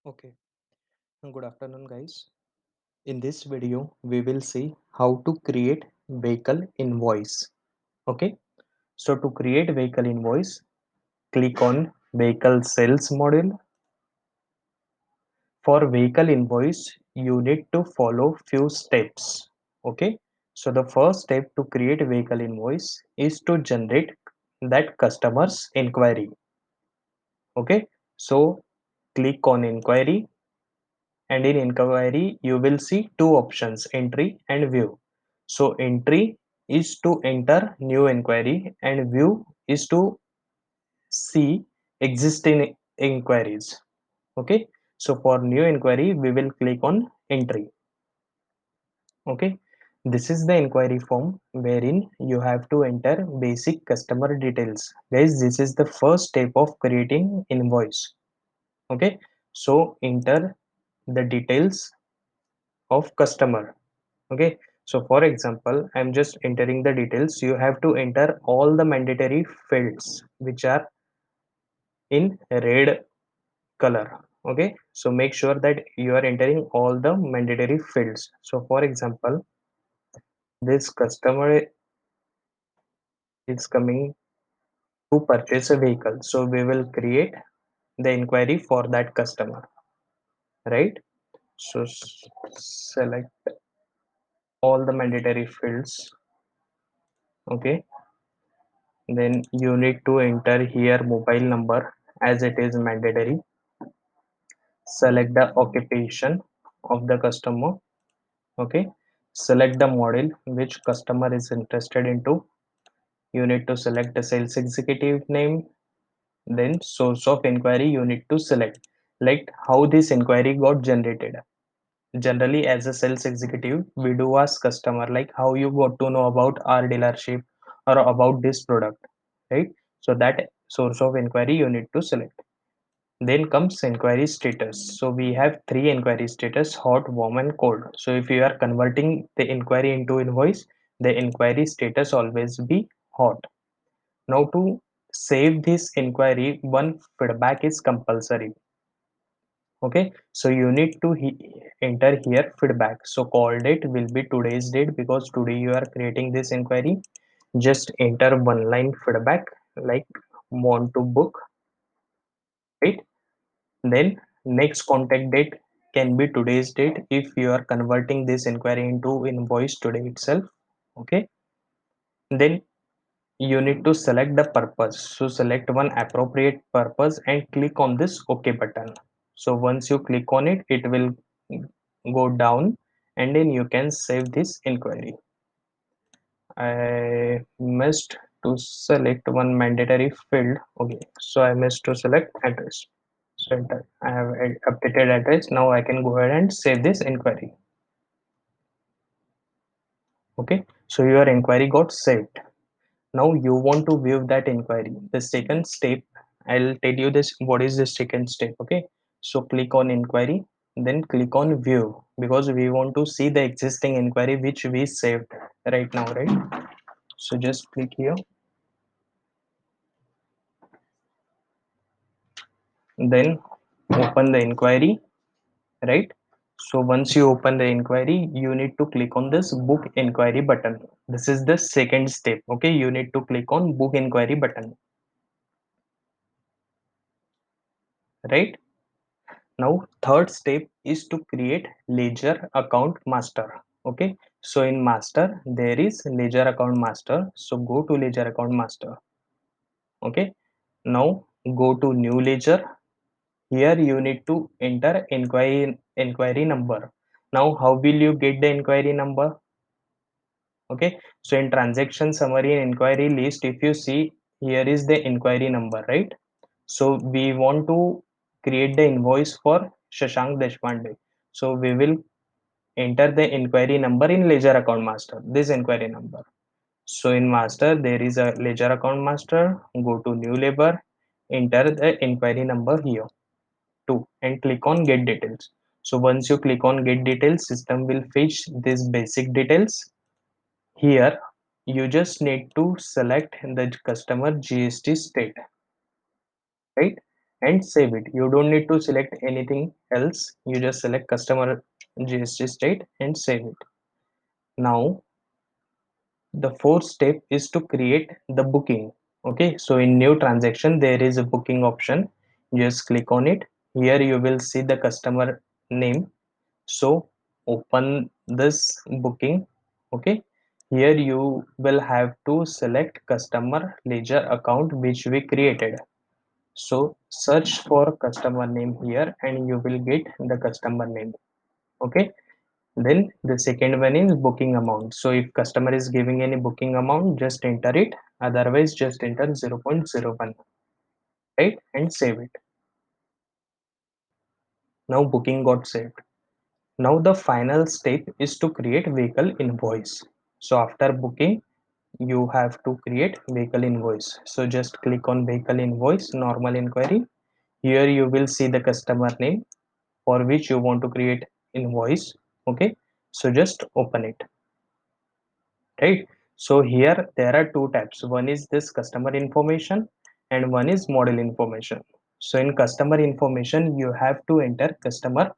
Okay, good afternoon, guys. In this video, we will see how to create vehicle invoice. Okay, so to create vehicle invoice, click on vehicle sales module. For vehicle invoice, you need to follow few steps. Okay, so the first step to create vehicle invoice is to generate that customer's inquiry. Okay, so click on inquiry, and in inquiry you will see two options, entry and view. So entry is to enter new inquiry and view is to see existing inquiries. Okay, so for new inquiry we will click on entry. Okay, this is the inquiry form wherein you have to enter basic customer details. Guys, this is the first step of creating invoice. Okay, so enter the details of customer. Okay, so for example, I'm just entering the details. You have to enter all the mandatory fields which are in red color. Okay, so make sure that you are entering all the mandatory fields. So for example, this customer is coming to purchase a vehicle, so we will create the inquiry for that customer, right? So select all the mandatory fields. Okay, then you need to enter here mobile number as it is mandatory. Select the occupation of the customer. Okay, select the model which customer is interested into. You need to select the sales executive name. Then source of inquiry you need to select, like how this inquiry got generated. Generally, as a sales executive, we do ask customer like how you got to know about our dealership or about this product, right? So that source of inquiry you need to select. Then comes inquiry status. So we have three inquiry status: hot, warm, and cold. So if you are converting the inquiry into invoice, the inquiry status always be hot. Now to save this inquiry, one feedback is compulsory. Okay, so you need to enter here feedback. So call date will be today's date because today you are creating this inquiry. Just enter one line feedback like want to book, right? Then next contact date can be today's date if you are converting this inquiry into invoice today itself. Okay, then you need to select the purpose. So select one appropriate purpose and click on this OK button. So once you click on it, it will go down and then you can save this inquiry. I missed to select one mandatory field. Okay, so I missed to select address. So enter. I have updated address. Now I can go ahead and save this inquiry. Okay, so your inquiry got saved. Now you want to view that inquiry. The second step, I'll tell you this what is the second step. Okay, so click on inquiry, then click on view because we want to see the existing inquiry which we saved right now, right? So just click here, then open the inquiry, right? So once you open the inquiry, you need to click on this book inquiry button. This is the second step. Okay, you need to click on book inquiry button, right? Now third step is to create ledger account master. Okay, so in master there is ledger account master. So go to ledger account master. Okay, now go to new ledger. Here you need to enter inquiry number. Now how will you get the inquiry number? Okay, so in transaction summary and inquiry list, if you see, here is the inquiry number, right? So we want to create the invoice for Shashank Deshpande. So we will enter the inquiry number in ledger account master, this inquiry number. So in master there is a ledger account master. Go to new labor, enter the inquiry number here too, and click on get details. So once you click on get details, system will fetch these basic details. Here you just need to select the customer GST state, right? and save it. You don't need to select anything else. You just select customer GST state and save it. Now the fourth step is to create the booking. Okay, so in new transaction there is a booking option. Just click on it. Here you will see the customer name. So open this booking. Okay, here you will have to select customer ledger account which we created. So search for customer name here and you will get the customer name. Okay, then the second one is booking amount. So if customer is giving any booking amount, just enter it. Otherwise, just enter 0.01, right? And save it. Now booking got saved. Now the final step is to create vehicle invoice. So after booking, you have to create vehicle invoice. So just click on vehicle invoice, normal inquiry. Here you will see the customer name for which you want to create invoice. Okay, so just open it. Right, so here there are two tabs. One is this customer information and one is model information. So in customer information you have to enter customer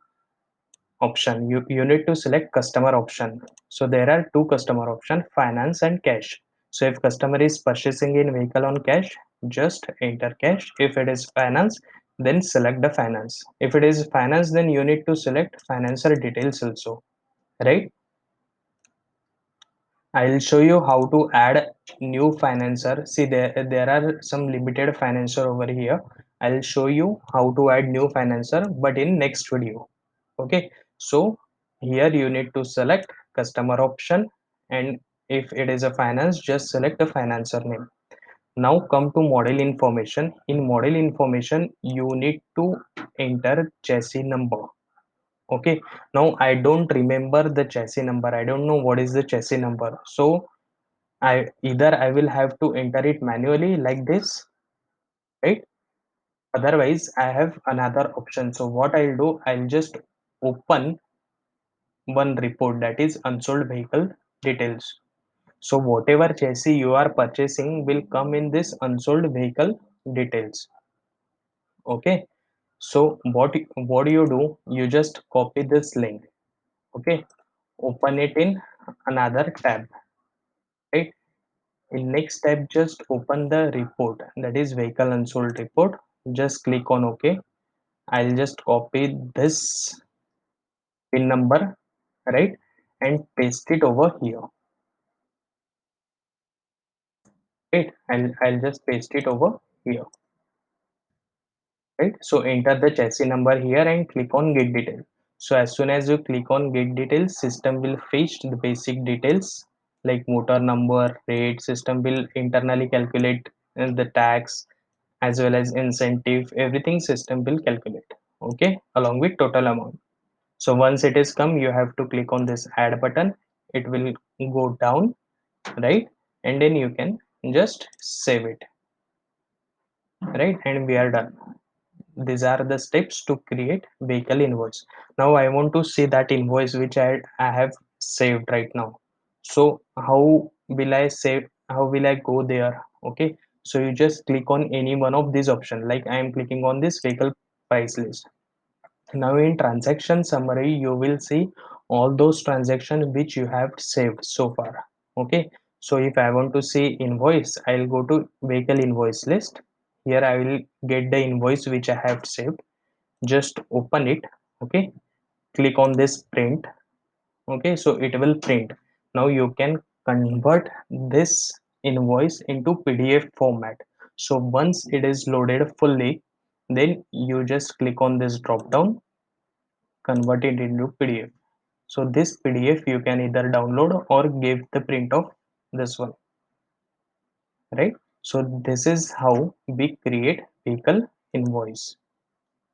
option. You need to select customer option. So there are two customer option, finance and cash. So if customer is purchasing in vehicle on cash, just enter cash. If it is finance, then select the finance. If it is finance, then you need to select financial details also, right? I'll show you how to add new financer. See, there are some limited financer over here. I'll show you how to add new financer, but in next video. Okay. So here you need to select customer option, and if it is a finance, just select the financer name. Now come to model information. In model information, you need to enter chassis number. Okay, now I don't remember the chassis number. I don't know what is the chassis number. So I will have to enter it manually like this, right? Otherwise, I have another option. So what I'll do, I'll just open one report, that is unsold vehicle details. So whatever chassis you are purchasing will come in this unsold vehicle details. Okay. So what do you do? You just copy this link. Okay. Open it in another tab, right? In next tab, just open the report, that is vehicle unsold report. Just click on OK. I'll just copy this pin number, right, and paste it over here. Right, I'll just paste it over here. Right, so enter the chassis number here and click on get detail. So as soon as you click on get details, system will fetch the basic details like motor number, rate. System will internally calculate the tax as well as incentive. Everything system will calculate, okay, along with total amount. So once it is come, you have to click on this add button. It will go down, right, and then you can just save it, right, and we are done. These are the steps to create vehicle invoice. Now I want to see that invoice which I have saved right now. So how will I save, how will I go there? Okay, so you just click on any one of these options, like I am clicking on this vehicle price list. Now in transaction summary, you will see all those transactions which you have saved so far. Okay, so if I want to see invoice, I'll go to vehicle invoice list. Here I will get the invoice which I have saved. Just open it. Okay, click on this print. Okay, so it will print. Now you can convert this invoice into PDF format. So once it is loaded fully, then you just click on this drop down, convert it into PDF. So this PDF you can either download or give the print of this one, right? So this is how we create vehicle invoice.